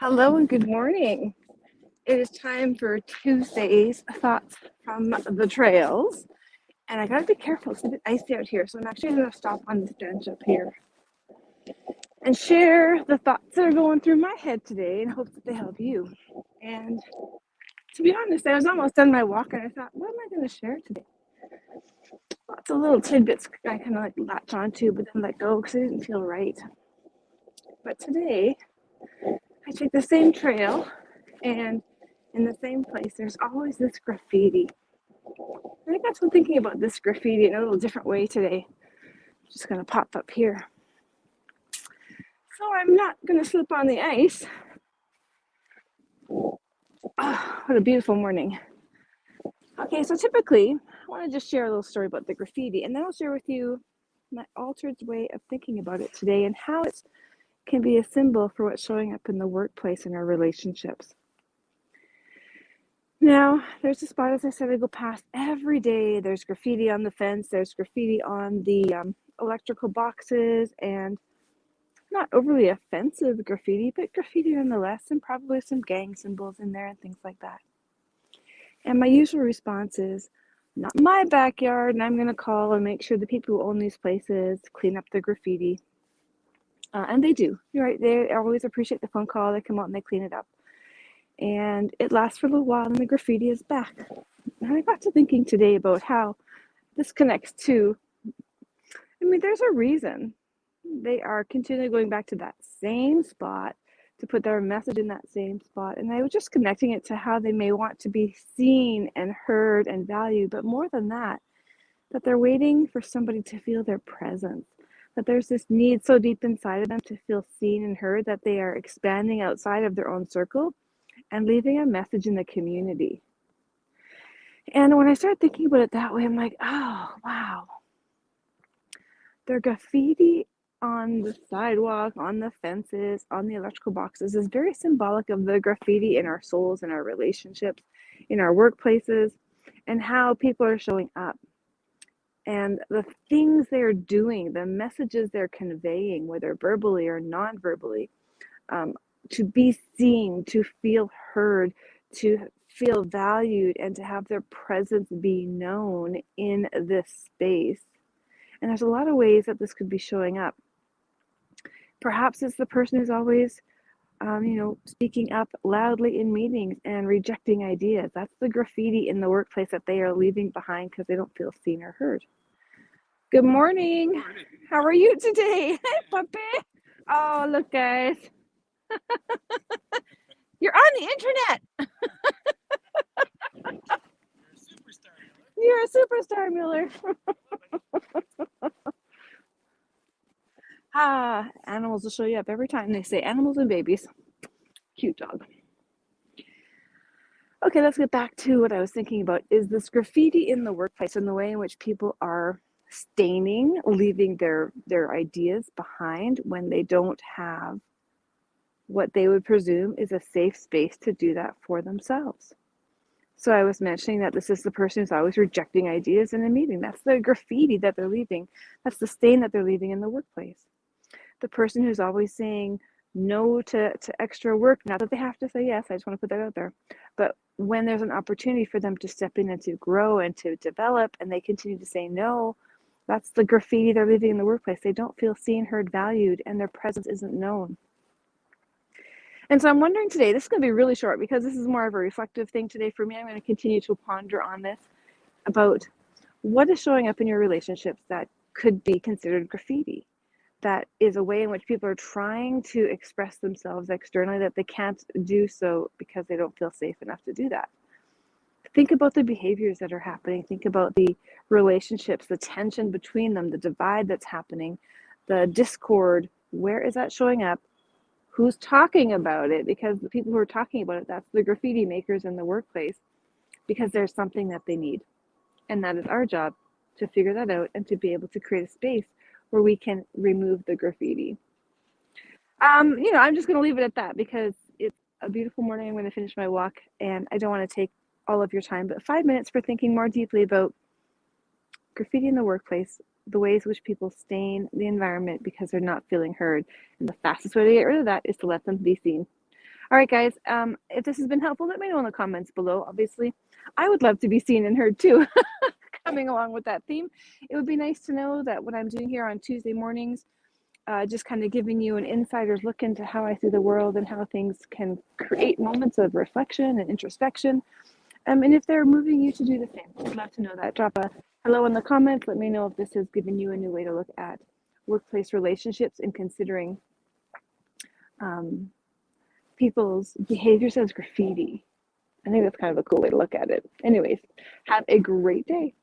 Hello and good morning. It is time for Tuesday's thoughts from the trails. And I gotta be careful, it's a bit icy out here. So I'm actually gonna stop on this bench up here and share the thoughts that are going through my head today and hope that they help you. And to be honest, I was almost done my walk and I thought, what am I gonna share today? Lots of little tidbits I kind of like latch onto, but then let go because it didn't feel right. But today, I take the same trail and in the same place, there's always this graffiti. I got to thinking about this graffiti in a little different way today. Just gonna pop up here. So I'm not gonna slip on the ice. Oh, what a beautiful morning. Okay, so typically I want to just share a little story about the graffiti, and then I'll share with you my altered way of thinking about it today and how it can be a symbol for what's showing up in the workplace and our relationships. Now, there's a spot, as I said, I go past every day. There's graffiti on the fence. There's graffiti on the electrical boxes, and not overly offensive graffiti, but graffiti nonetheless, and probably some gang symbols in there and things like that. And my usual response is, not my backyard, and I'm going to call and make sure the people who own these places clean up the graffiti. And they do. You're right. They always appreciate the phone call. They come out and they clean it up. And it lasts for a little while and the graffiti is back. And I got to thinking today about how this connects to, there's a reason they are continually going back to that same spot to put their message in that same spot. And I was just connecting it to how they may want to be seen and heard and valued, but more than that they're waiting for somebody to feel their presence, that there's this need so deep inside of them to feel seen and heard that they are expanding outside of their own circle and leaving a message in the community. And when I started thinking about it that way, I'm like, oh, wow. Their graffiti on the sidewalk, on the fences, on the electrical boxes is very symbolic of the graffiti in our souls, in our relationships, in our workplaces, and how people are showing up. And the things they're doing, the messages they're conveying, whether verbally or non-verbally, to be seen, to feel heard, to feel valued, and to have their presence be known in this space. And there's a lot of ways that this could be showing up. Perhaps it's the person who's always, speaking up loudly in meetings and rejecting ideas. That's the graffiti in the workplace that they are leaving behind because they don't feel seen or heard. Good morning. How are you today? Hi, puppy. Oh, look, guys. You're on the internet. You're a superstar, Miller. Animals will show you up every time they say animals and babies. Cute dog. Okay, let's get back to what I was thinking about. Is this graffiti in the workplace and the way in which people are staining, leaving their ideas behind when they don't have what they would presume is a safe space to do that for themselves. So I was mentioning that this is the person who's always rejecting ideas in a meeting. That's the graffiti that they're leaving. That's the stain that they're leaving in the workplace. The person who's always saying no to extra work, not that they have to say yes, I just want to put that out there. But when there's an opportunity for them to step in and to grow and to develop, and they continue to say no, that's the graffiti they're leaving in the workplace. They don't feel seen, heard, valued, and their presence isn't known. And so I'm wondering today, this is going to be really short because this is more of a reflective thing today for me. I'm going to continue to ponder on this about what is showing up in your relationships that could be considered graffiti. That is a way in which people are trying to express themselves externally that they can't do so because they don't feel safe enough to do that. Think about the behaviors that are happening. Think about the relationships, the tension between them, the divide that's happening, the discord. Where is that showing up? Who's talking about it? Because the people who are talking about it, that's the graffiti makers in the workplace, because there's something that they need. And that is our job to figure that out and to be able to create a space where we can remove the graffiti. I'm just going to leave it at that because it's a beautiful morning. I'm going to finish my walk and I don't want to take all of your time, but 5 minutes for thinking more deeply about graffiti in the workplace, the ways in which people stain the environment because they're not feeling heard. And the fastest way to get rid of that is to let them be seen. All right, guys. If this has been helpful, let me know in the comments below. Obviously, I would love to be seen and heard too, coming along with that theme. It would be nice to know that what I'm doing here on Tuesday mornings, just kind of giving you an insider's look into how I see the world and how things can create moments of reflection and introspection. And if they're moving you to do the same, I'd love to know that. Drop a hello in the comments. Let me know if this has given you a new way to look at workplace relationships and considering people's behaviors as graffiti. I think that's kind of a cool way to look at it. Anyways, have a great day.